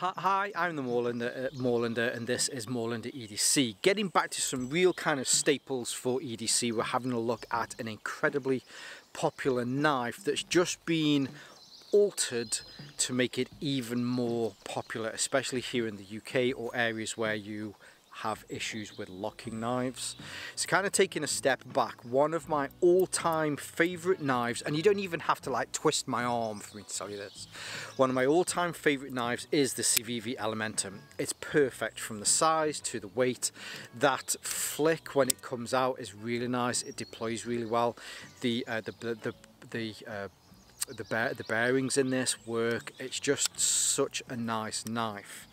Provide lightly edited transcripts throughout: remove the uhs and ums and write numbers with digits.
Hi, I'm the Moorlander, and this is Moorlander EDC. Getting back to some real kind of staples for EDC, we're having a look at an incredibly popular knife that's just been altered to make it even more popular, especially here in the UK or areas where you have issues with locking knives. It's kind of taking a step back. One of my all-time favorite knives, and you don't even have to like twist my arm for me to tell you this. One of my all-time favorite knives is the Civivi Elementum. It's perfect from the size to the weight. That flick when it comes out is really nice. It deploys really well. The bearings in this work. It's just such a nice knife.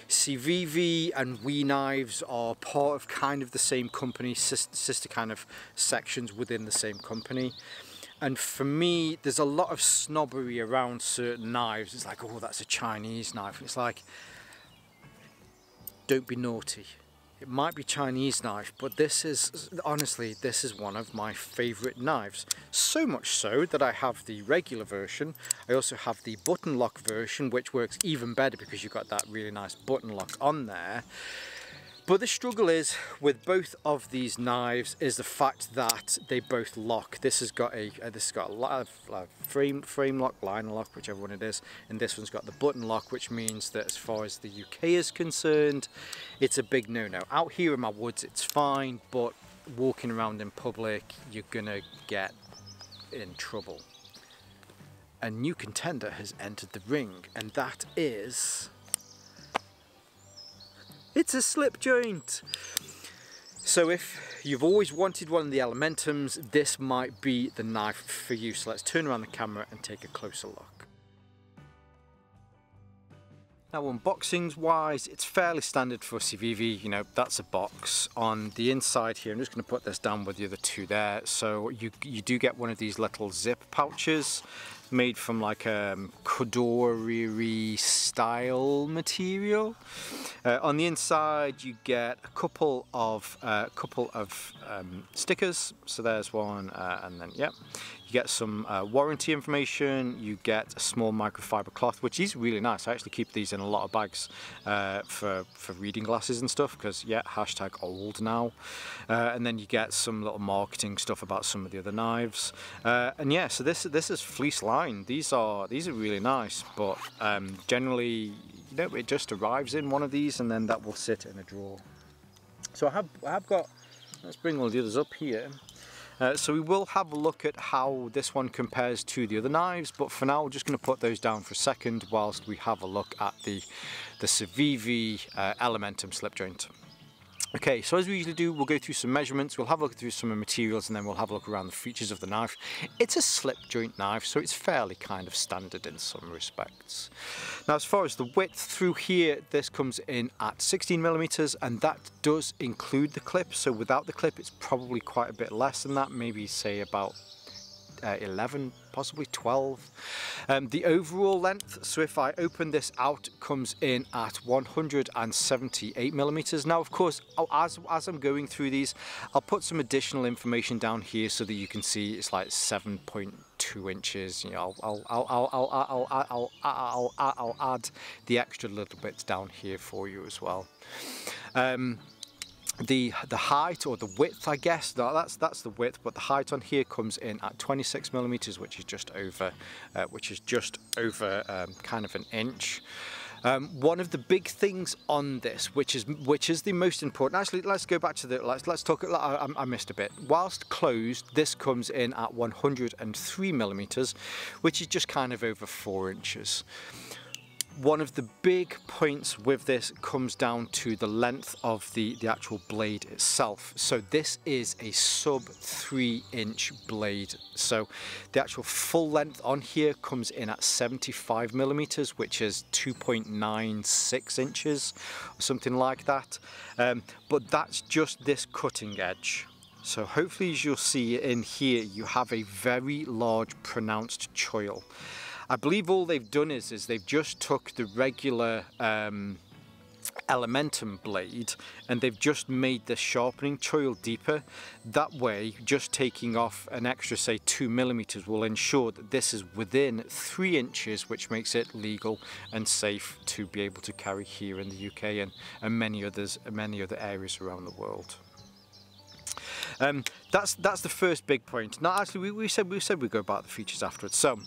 Civivi and We Knives are part of kind of the same company, sister kind of sections within the same company. And for me, there's a lot of snobbery around certain knives. It's like, oh, that's a Chinese knife. It's like, don't be naughty. It might be Chinese knife, but this is, honestly, this is one of my favorite knives. So much so that I have the regular version. I also have the button lock version, which works even better because you've got that really nice button lock on there. But the struggle is with both of these knives is the fact that they both lock. This has got a frame lock, line lock, whichever one it is, and this one's got the button lock, which means that as far as the UK is concerned, it's a big no-no. Out here in my woods, it's fine, but walking around in public, you're gonna get in trouble. A new contender has entered the ring, and that is... it's a slip joint. So if you've always wanted one of the Elementums, this might be the knife for you. So let's turn around the camera and take a closer look. Now, unboxings wise, it's fairly standard for Civivi. You know, that's a box. On the inside here, I'm just going to put this down with the other two there. So you do get one of these little zip pouches made from like a Kodori style material. On the inside, you get a couple of stickers. So there's one, and then yep. You get some warranty information, you get a small microfiber cloth, which is really nice. I actually keep these in a lot of bags for reading glasses and stuff, because yeah, hashtag old now. And then you get some little marketing stuff about some of the other knives. And yeah, so this is fleece lined. These are really nice, but generally, you know, it just arrives in one of these and then that will sit in a drawer. So I have got, let's bring all the others up here. So we will have a look at how this one compares to the other knives, but for now we're just going to put those down for a second whilst we have a look at the Civivi Elementum slip joint. Okay, so as we usually do, we'll go through some measurements, we'll have a look through some materials, and then we'll have a look around the features of the knife. It's a slip joint knife, so it's fairly kind of standard in some respects. Now, as far as the width through here, this comes in at 16mm, and that does include the clip. So without the clip, it's probably quite a bit less than that, maybe say about 11, possibly 12. The overall length, so if I open this out, comes in at 178mm. Now, of course, as I'm going through these, I'll put some additional information down here so that you can see it's like 7.2 inches. You know, I'll add the extra little bits down here for you as well. The height, or the width, I guess, that's the width, but the height on here comes in at 26mm, which is just over kind of an inch. One of the big things on this, which is the most important. Actually, let's go back to the let's talk. I missed a bit. Whilst closed, this comes in at 103mm, which is just kind of over 4 inches. One of the big points with this comes down to the length of the actual blade itself. So this is a sub 3-inch blade. So the actual full length on here comes in at 75mm, which is 2.96 inches or something like that. But that's just this cutting edge. So hopefully, as you'll see in here, you have a very large pronounced choil. I believe all they've done is they've just took the regular Elementum blade, and they've just made the sharpening choil deeper. That way, just taking off an extra, say, 2mm will ensure that this is within 3 inches, which makes it legal and safe to be able to carry here in the UK and many other areas around the world. That's the first big point. Now, actually, we said we'd go about the features afterwards. So,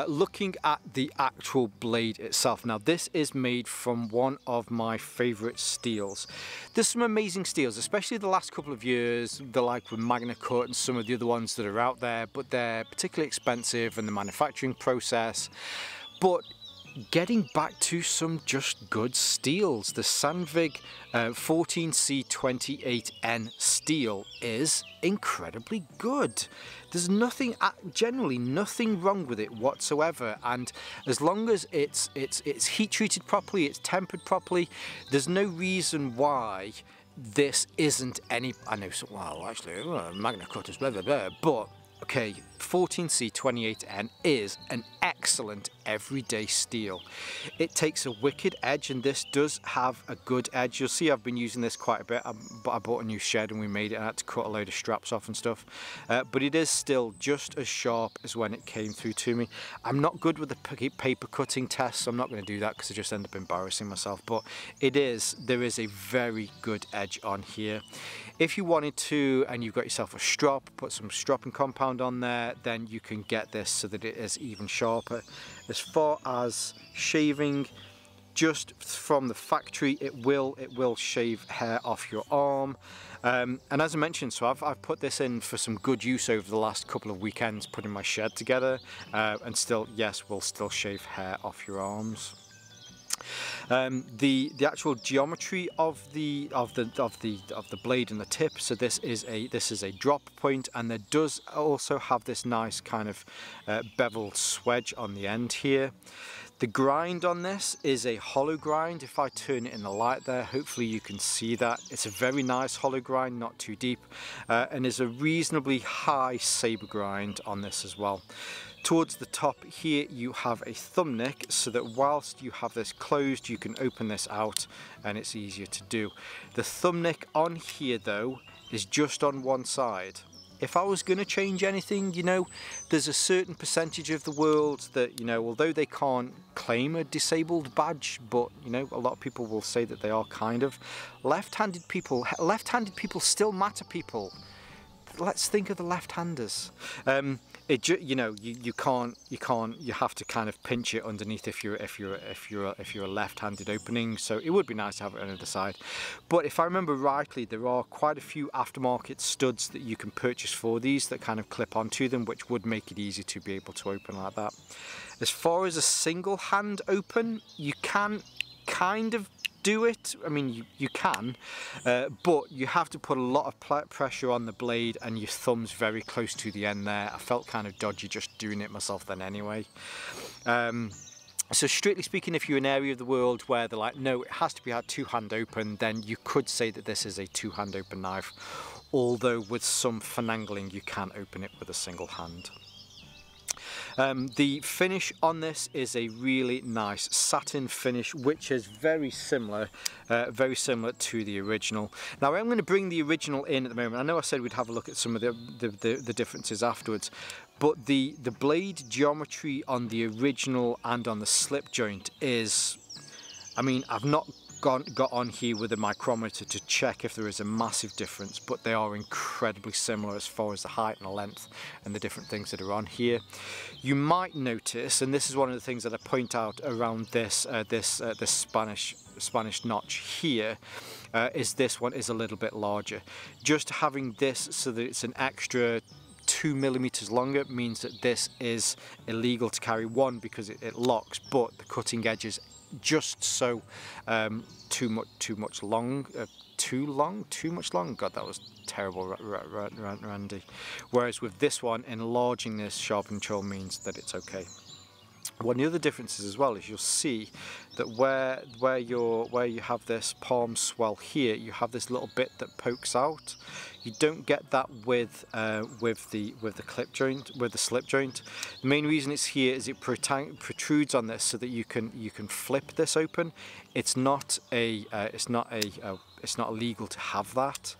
looking at the actual blade itself. Now, this is made from one of my favourite steels. There's some amazing steels, especially the last couple of years, the like with Magna Cut and some of the other ones that are out there, but they're particularly expensive in the manufacturing process. But getting back to some just good steels, the Civivi 14C28N steel is incredibly good. There's nothing, generally nothing wrong with it whatsoever, and as long as it's heat treated properly, it's tempered properly, there's no reason why this isn't any. I know, so, well, actually, Magna Cut is blah blah blah, but okay, 14C28N is an excellent everyday steel. It takes a wicked edge, and this does have a good edge. You'll see I've been using this quite a bit. I bought a new shed and we made it, and I had to cut a load of straps off and stuff. But it is still just as sharp as when it came through to me. I'm not good with the paper cutting test, so I'm not going to do that because I just end up embarrassing myself. But there is a very good edge on here. If you wanted to, and you've got yourself a strop, put some stropping compound on there, then you can get this so that it is even sharper. As far as shaving, just from the factory, it will shave hair off your arm. And as I mentioned, so I've put this in for some good use over the last couple of weekends, putting my shed together, and still, yes, will still shave hair off your arms. The actual geometry of the blade and the tip. So this is a drop point, and there does also have this nice kind of beveled swedge on the end here. The grind on this is a hollow grind. If I turn it in the light there, hopefully you can see that. It's a very nice hollow grind, not too deep, and there's a reasonably high saber grind on this as well. Towards the top here you have a thumb nick, so that whilst you have this closed you can open this out and it's easier to do. The thumb nick on here though is just on one side. If I was going to change anything, you know, there's a certain percentage of the world that, you know, although they can't claim a disabled badge, but, you know, a lot of people will say that they are kind of. Left-handed people still matter, people. Let's think of the left-handers. You know, you have to kind of pinch it underneath if you're a left-handed opening. So it would be nice to have it on the other side. But if I remember rightly, there are quite a few aftermarket studs that you can purchase for these that kind of clip onto them, which would make it easy to be able to open like that. As far as a single hand open, you can kind of do it. I mean, you can, but you have to put a lot of pressure on the blade, and your thumb's very close to the end there. I felt kind of dodgy just doing it myself then anyway. So strictly speaking, if you're in an area of the world where they're like, no, it has to be a two-hand open, then you could say that this is a two-hand open knife, although with some finagling you can open it with a single hand. The finish on this is a really nice satin finish, which is very similar to the original. Now I'm going to bring the original in at the moment. I know I said we'd have a look at some of the differences afterwards, but the blade geometry on the original and on the slip joint is, I mean, I've not got on here with a micrometer to check if there is a massive difference, but they are incredibly similar as far as the height and the length and the different things that are on here. You might notice, and this is one of the things that I point out around this Spanish notch here, is this one is a little bit larger. Just having this so that it's an extra 2mm longer means that this is illegal to carry, one because it locks, but the cutting edge is just so too much long. God, that was terrible, Randy. Whereas with this one, enlarging this sharpening choil means that it's okay. One of the other differences as well is you'll see that where you have this palm swell here, you have this little bit that pokes out. You don't get that with the clip joint, with the slip joint. The main reason it's here is it protrudes on this so that you can flip this open. It's not illegal to have that.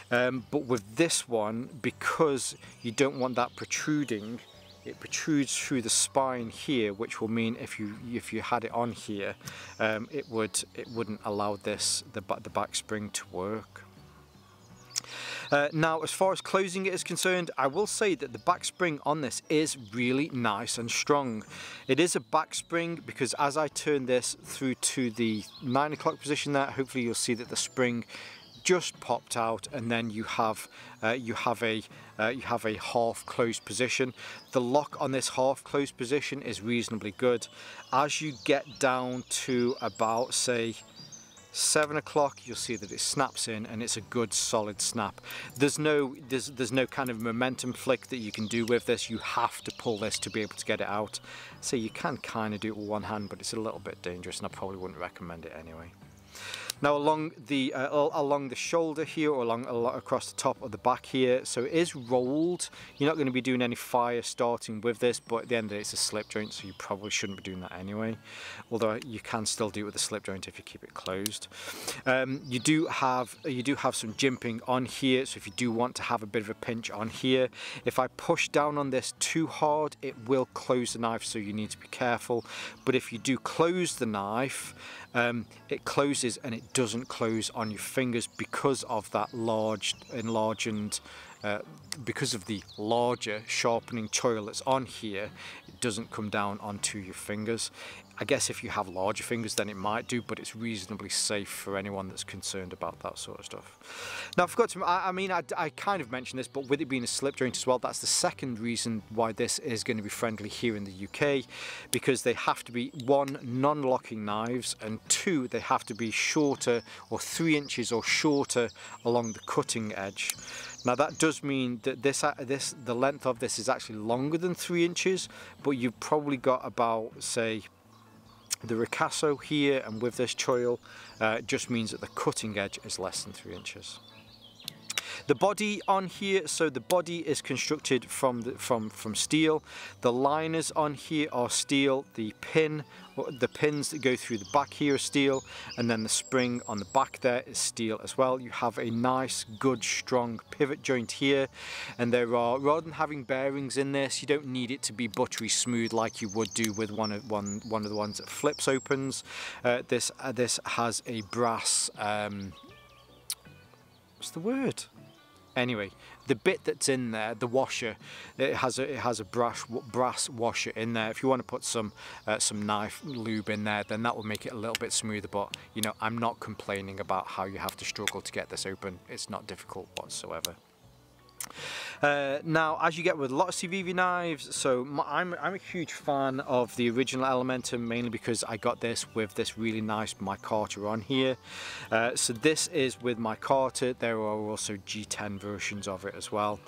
But with this one, because you don't want that protruding, it protrudes through the spine here, which will mean if you had it on here, it wouldn't allow the back spring to work. Now, as far as closing it is concerned, I will say that the back spring on this is really nice and strong. It is a back spring because as I turn this through to the 9 o'clock position there, hopefully you'll see that the spring just popped out, and then you have a half closed position. The lock on this half closed position is reasonably good. As you get down to about, say, 7 o'clock, you'll see that it snaps in, and it's a good solid snap. There's no kind of momentum flick that you can do with this. You have to pull this to be able to get it out. So you can kind of do it with one hand, but it's a little bit dangerous, and I probably wouldn't recommend it anyway. Now along the shoulder here, or across the top of the back here, so it is rolled. You're not going to be doing any fire starting with this, but at the end of the day it's a slip joint, so you probably shouldn't be doing that anyway. Although you can still do it with a slip joint if you keep it closed. You do have some jimping on here, so if you do want to have a bit of a pinch on here, if I push down on this too hard, it will close the knife, so you need to be careful. But if you do close the knife, it closes, and it doesn't close on your fingers because of that because of the larger sharpening choil that's on here. It doesn't come down onto your fingers. I guess if you have larger fingers then it might do, but it's reasonably safe for anyone that's concerned about that sort of stuff. Now I forgot to, I kind of mentioned this, but with it being a slip joint as well, that's the second reason why this is going to be friendly here in the UK, because they have to be, 1, non-locking knives, and 2, they have to be shorter, or 3 inches or shorter along the cutting edge. Now that does mean that the length of this is actually longer than 3 inches, but you've probably got about, say, the ricasso here, and with this choil, just means that the cutting edge is less than 3 inches. The body on here, so the body is constructed from steel. The liners on here are steel. The pins that go through the back here are steel, and then the spring on the back there is steel as well. You have a nice, good, strong pivot joint here, and there are, rather than having bearings in this, you don't need it to be buttery smooth like you would do with one of the ones that flips opens. This has a brass. What's the word? Anyway, the bit that's in there, the washer, it has a brass washer in there. If you want to put some knife lube in there, then that will make it a little bit smoother. But you know, I'm not complaining about how you have to struggle to get this open. It's not difficult whatsoever. Now, as you get with a lot of Civivi knives, so I'm a huge fan of the original Elementum, mainly because I got this with this really nice micarta on here. So this is with micarta. There are also G10 versions of it as well.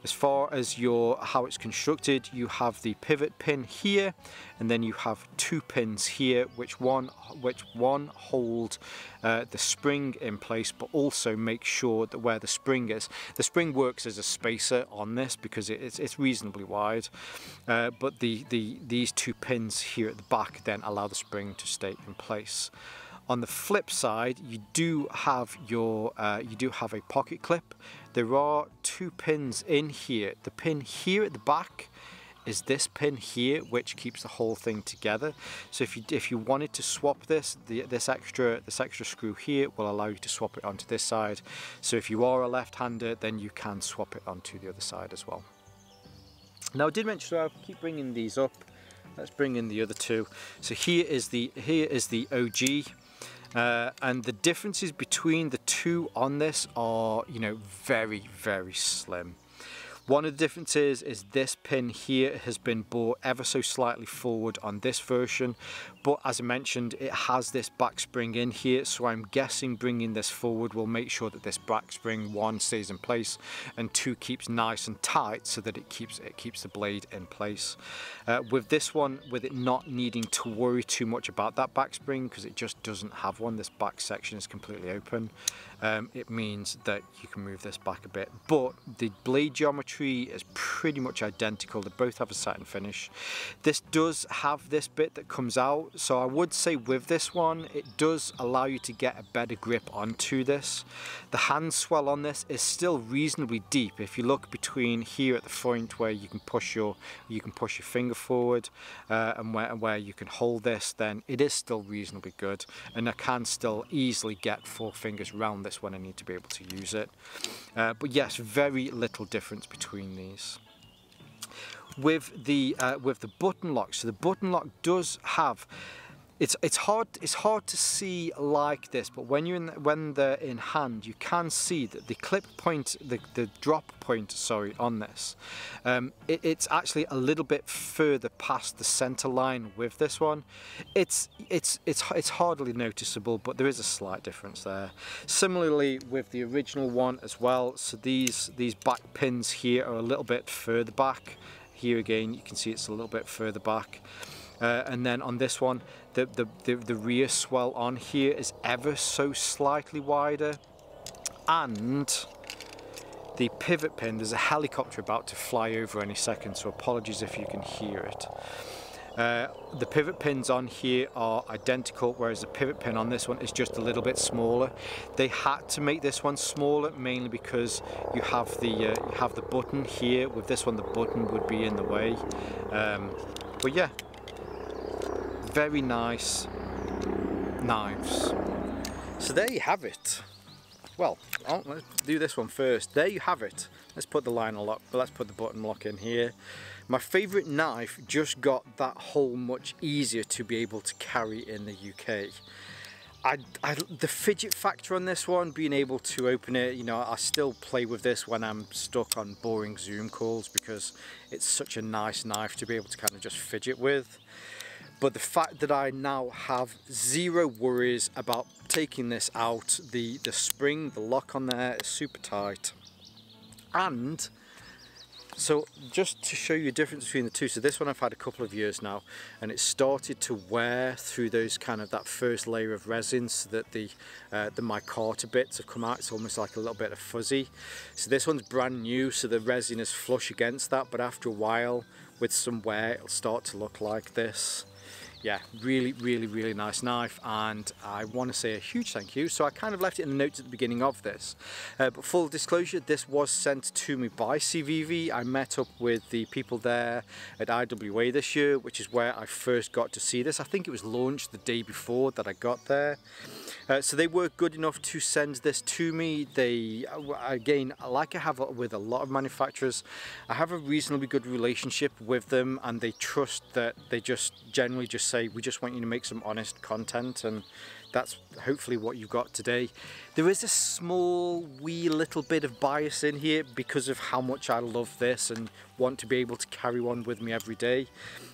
As far as how it's constructed, you have the pivot pin here, and then you have 2 pins here, which one hold the spring in place, but also make sure that where the spring is, the spring works as a spacer on this because it's reasonably wide. But these 2 pins here at the back then allow the spring to stay in place. On the flip side, you do have a pocket clip. There are 2 pins in here. The pin here at the back is this pin here, which keeps the whole thing together. So if you wanted to swap this extra screw here will allow you to swap it onto this side. So if you are a left-hander, then you can swap it onto the other side as well. Now I did mention, so I'll keep bringing these up. Let's bring in the other 2. So here is the OG. And the differences between the 2 on this are, you know, very, very slim. One of the differences is this pin here has been brought ever so slightly forward on this version, but as I mentioned, it has this back spring in here, so I'm guessing bringing this forward will make sure that this back spring, one, stays in place, and two, keeps nice and tight so that it keeps the blade in place. With this one, with it not needing to worry too much about that back spring because it just doesn't have one, this back section is completely open, it means that you can move this back a bit, but the blade geometry is pretty much identical. They both have a satin finish. This does have this bit that comes out, so I would say with this one it does allow you to get a better grip onto this. The hand swell on this is still reasonably deep. If you look between here at the front where you can push your finger forward and where you can hold this, then it is still reasonably good, and I can still easily get 4 fingers around this when I need to be able to use it. But yes, very little difference between these. With the button lock, so the button lock does have, it's hard to see like this, but when they're in hand, you can see that the clip point, the drop point, sorry, on this, it's actually a little bit further past the center line with this one. It's hardly noticeable, but there is a slight difference there. Similarly with the original one as well, so these back pins here are a little bit further back. Here again, you can see it's a little bit further back. And then on this one, the rear swell on here is ever so slightly wider, and the pivot pin, there's a helicopter about to fly over any second, so apologies if you can hear it. The pivot pins on here are identical, whereas the pivot pin on this one is just a little bit smaller. They had to make this one smaller mainly because you have the button here. With this one, the button would be in the way. But yeah, very nice knives. So there you have it. Well, let's do this one first. There you have it. Let's put the liner lock, let's put the button lock in here. My favourite knife just got that hole much easier to be able to carry in the UK. The fidget factor on this one, being able to open it, you know, I still play with this when I'm stuck on boring Zoom calls because it's such a nice knife to be able to kind of just fidget with. But the fact that I now have zero worries about taking this out, the spring, the lock on there is super tight. And so just to show you the difference between the two, so this one I've had a couple of years now, and it started to wear through those that first layer of resin, so that the micarta bits have come out. It's almost like a little bit of fuzzy. So this one's brand new, so the resin is flush against that, but after a while with some wear it'll start to look like this. Yeah, really nice knife, and I want to say a huge thank you. So I kind of left it in the notes at the beginning of this, but full disclosure, this was sent to me by Civivi. I met up with the people there at IWA this year, which is where I first got to see this. I think it was launched the day before that I got there. So they were good enough to send this to me. They, again, like I have with a lot of manufacturers, I have a reasonably good relationship with them, and they trust that they just generally just say, we just want you to make some honest content, and that's hopefully what you got today. There is a small wee little bit of bias in here because of how much I love this and want to be able to carry one with me every day.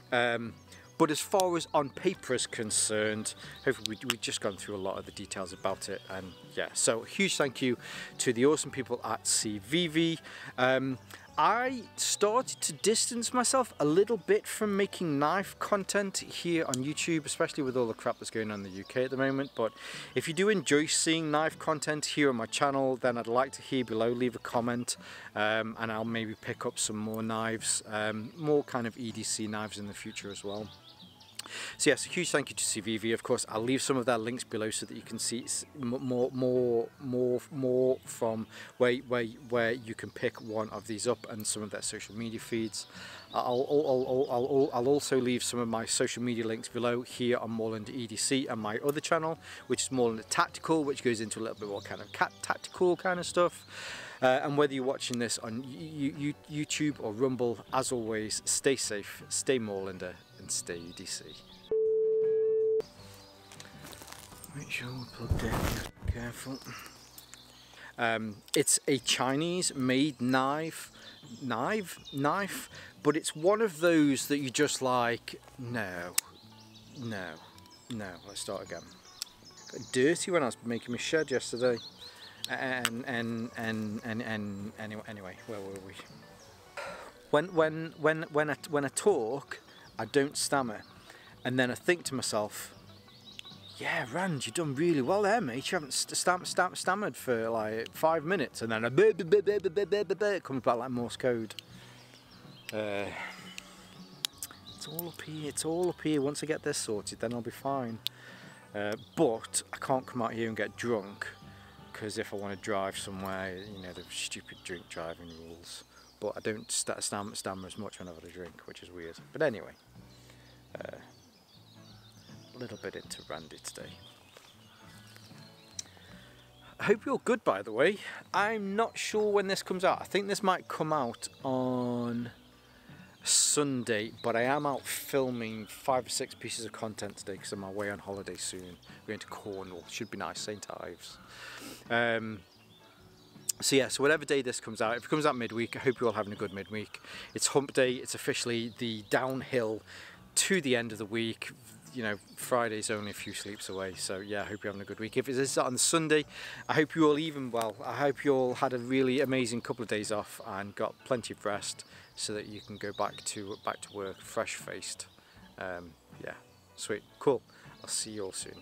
But as far as on paper is concerned, hopefully we've just gone through a lot of the details about it, and yeah, so huge thank you to the awesome people at Civivi. I started to distance myself a little bit from making knife content here on YouTube, especially with all the crap that's going on in the UK at the moment. But if you do enjoy seeing knife content here on my channel, then I'd like to hear below, leave a comment, and I'll maybe pick up some more knives, more kind of EDC knives in the future as well. So yes, a huge thank you to Civivi. Of course, I'll leave some of their links below so that you can see more from where you can pick one of these up, and some of their social media feeds. I'll also leave some of my social media links below here on Moorlander EDC and my other channel, which is Moorlander Tactical, which goes into a little bit more kind of tactical kind of stuff. And whether you're watching this on YouTube or Rumble, as always, stay safe, stay Moorlander, and stay EDC. Make sure we're plugged in, careful. It's a Chinese made knife, but it's one of those that you just like, no, No, let's start again. Got dirty when I was making my shed yesterday. And anyway, where were we? When I talk, I don't stammer, and then I think to myself, yeah, Rand, you've done really well there, mate. You haven't stammered for like 5 minutes, and then it comes back like Morse code. It's all up here. It's all up here. Once I get this sorted, then I'll be fine. But I can't come out here and get drunk, because if I want to drive somewhere, you know, the stupid drink driving rules. But I don't stammer as much when I've had a drink, which is weird. But anyway, a little bit into Randy today. I hope you're good, by the way. I'm not sure when this comes out. I think this might come out on Sunday, but I am out filming 5 or 6 pieces of content today because I'm away on holiday soon. We're going to Cornwall. Should be nice, St. Ives. So yeah, so whatever day this comes out, if it comes out midweek, I hope you're all having a good midweek. It's hump day. It's officially the downhill to the end of the week. You know, Friday's only a few sleeps away, so yeah, I hope you're having a good week. If it is on Sunday, I hope you all even well. I hope you all had a really amazing couple of days off and got plenty of rest, so that you can go back to work fresh faced. Yeah, sweet, cool. I'll see you all soon.